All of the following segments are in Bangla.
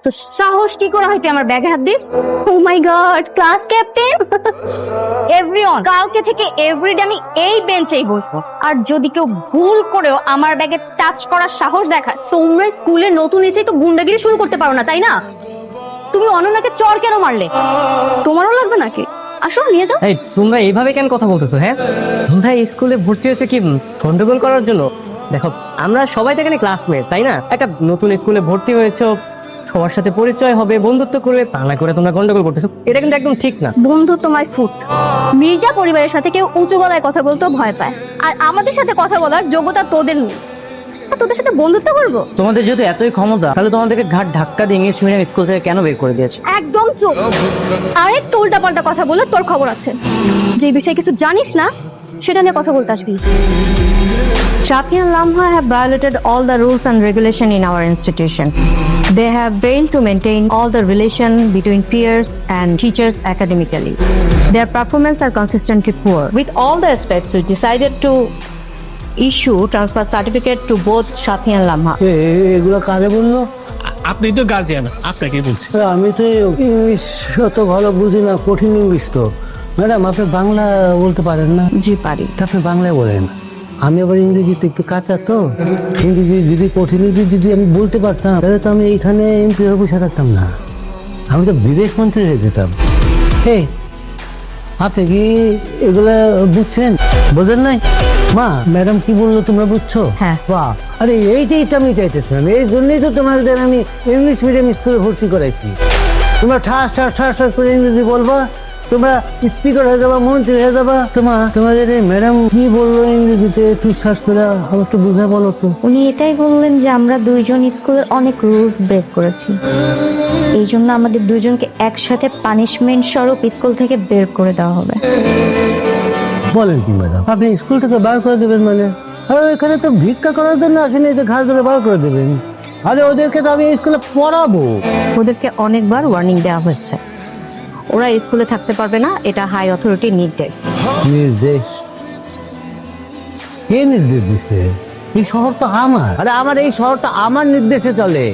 তো সাহস কি করে হয় তুই আমার ব্যাগে হাত দিস? Oh my god, class captain! Everyone, কালকে থেকে এভরিডে আমি এই বেঞ্চেই বসবো। আর যদি কেউ ভুল করেও আমার ব্যাগে টাচ করার সাহস দেখায়, তোমরা স্কুলে নতুন এসেই তো গুন্ডাগিরি শুরু করতে পারো না, তাই না? তুমি অনন্যাকে চর কেন মারলে? তোমারও লাগবে নাকি? আসো নিয়ে যাও। এই তোমরা এইভাবে কেন কথা বলতেছো? হ্যাঁ, তোমরা এই স্কুলে ভর্তি হয়েছে কি গন্ডগোল করার জন্য? দেখো, আমরা সবাই তো এখানে ক্লাসমেট, তাই না? একটা নতুন স্কুলে ভর্তি হয়েছো, সবার সাথে পরিচয় হবে, বন্ধুত্ব করবে, তা না করে তোমরা গন্ডগোল করতেছো, এটা কিন্তু একদম ঠিক না। বন্ধু তোমার ফুট। মির্জা পরিবারের সাথে কেউ উঁচু গলায় কথা বলতেও ভয় পায়, আর আমাদের সাথে কথা বলার যোগ্যতা তোদের নেই। তোদের সাথে বন্ধুত্ব করবো? তোমাদের যেহেতু এতই ক্ষমতা, তাহলে তোমাদেরকে ঘাট ধাক্কা দিয়ে ইংলিশ মিডিয়াম স্কুল থেকে কেন বের করে দিয়েছে? একদম চুপ। আরেকটু উল্টাপাল্টা কথা বলে তোর খবর আছে। যে বিষয়ে কিছু জানিস না সেটা নিয়ে কথা বলতে আসবি। Shafi and Lamha have violated all the rules and regulation in our institution. They have failed to maintain all the relation between peers and teachers academically. Their performance are consistently poor. With all the aspects, we decided to issue transfer certificate to both Shafi and Lamha. এগুলো কারে বললো? আপনি তো গার্জিয়ান, আপনাকে বলছি। আমি তো ইংলিশ অত ভালো বুঝি না, কঠিন ইংলিশ তো। ম্যাডাম, আপনি বাংলা বলতে পারেন না? জি পারি। তা আপনি বাংলায় বলেন। আমি আবার ইংরেজিতে একটু কাঁচা তো। ইংরেজি যদি কঠিন ইংরেজি যদি আমি বলতে পারতাম, তাহলে তো আমি এইখানে এমপি হয়ে বসে থাকতাম না, আমি তো বিদেশ মন্ত্রী হয়ে যেতাম। হে, আপনি কি এগুলা বুঝছেন? বোঝেন নাই? মা, ম্যাডাম কি বললো তোমরা বুঝছো? হ্যাঁ। বাহ, আরে এইটাই তো আমি চাইতেছিলাম। এই জন্যই তো তোমাদের আমি ইংলিশ মিডিয়াম স্কুলে ভর্তি করাইছি। তোমরা ঠাস ঠাস ঠাস ঠাস করে ইংরেজি বলবা, তোমরা স্পিকার হয়ে যাবা, মন্ত্রী হয়ে যাবা। তোমাদের ম্যাডাম কি বললো ইংরেজিতে একটু ঠাস করে আমার একটু বুঝে বলো তো। উনি এটাই বললেন যে আমরা দুইজন স্কুলের অনেক রুলস ব্রেক করেছি, এই জন্য আমাদের দুইজনকে একসাথে পানিশমেন্ট স্বরূপ স্কুল থেকে বের করে দেওয়া হবে। বলেন কি ম্যাডাম, আপনি স্কুল থেকে বার করে দেবেন মানে? আরে এখানে তো ভিক্ষা করার জন্য আসেনি যে ঘাস ধরে বার করে দেবেন। আরে ওদেরকে তো আমি স্কুলে পড়াবো। ওদেরকে অনেকবার ওয়ার্নিং দেওয়া হয়েছে, ওরা স্কুলে থাকতে পারবে না, এটা হাই অথরিটির নির্দেশ। নির্দেশ? কে নির্দেশ দিছে? এই শহর তো আমার। আরে আমার এই শহরটা আমার নির্দেশে চলে,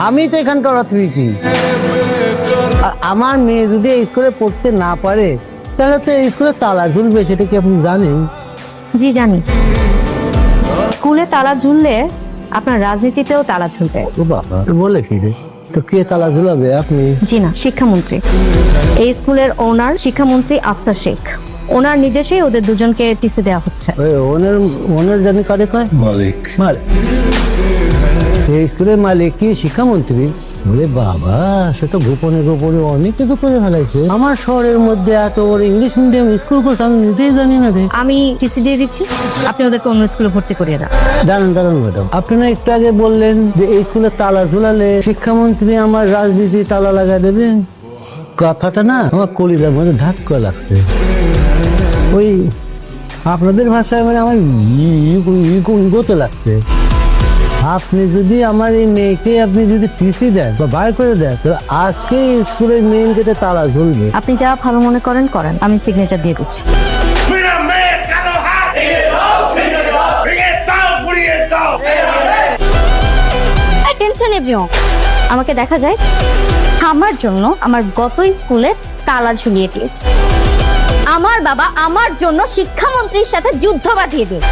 আমি তো এখানকার অথরিটি। আর আমার মেয়ে যদি এই স্কুলে পড়তে না পারে, তাহলে তো এই স্কুলে তালা ঝুলবে, সেটা কি আপনি জানেন? জি জানি। স্কুলে তালা ঝুললে আপনার রাজনীতিতেও তালা ঝুলবে। ও বাবা, বলে কি রে? তো কে তালা ঝুলাবে? আপনি? জি না, শিক্ষামন্ত্রী। এই স্কুলের ওনার শিক্ষামন্ত্রী আফসার শেখ, ওনার নির্দেশেই ওদের দুজনকে টিসি দেওয়া হচ্ছে। ওনার জানি কারে কয়? মালিক। এই স্কুলের মালিক কি শিক্ষামন্ত্রী? বলে বাবা, সে তো গোপনে গোপনে অনেক কিছু করে ফেলাইছে। আমার শহরের মধ্যে এত বড় ইংলিশ মিডিয়াম স্কুল করছে, আমি নিজেই জানি না রে। আমি টিসি দিয়ে দিচ্ছি, আপনি ওদেরকে অন্য স্কুলে ভর্তি করিয়ে দেন। দাঁড়ান ম্যাডাম, আপনি না একটু আগে বললেন যে এই স্কুলে তালা ঝুলালে শিক্ষামন্ত্রী আমার রাজনীতি তালা লাগাই দেবে? কথাটা না আমার কলিজার মধ্যে ধাক্কা লাগছে। ওই আপনাদের ভাষায় মানে আমার ইগোতে লাগছে। আপনি যদি আমার এই মেয়েকে আপনি যদি টিসি দেন বা বার করে দেন, তাহলে আজকে স্কুলের মেইন গেটে তালা ঝুলবে। আপনি যা ভালো মনে করেন করেন, আমি সিগনেচার দিয়ে দিচ্ছি। টেনশন এভরিওয়ান, আমাকে দেখা যায় আমার জন্য আমার গত স্কুলে তালা ঝুলিয়ে দিয়েছে। আমার বাবা আমার জন্য শিক্ষামন্ত্রীর সাথে যুদ্ধ বাঁধিয়ে দিয়ে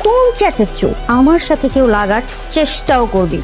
কোন চ্যাটের চোখ আমার সাথে কেউ লাগার চেষ্টাও করবি।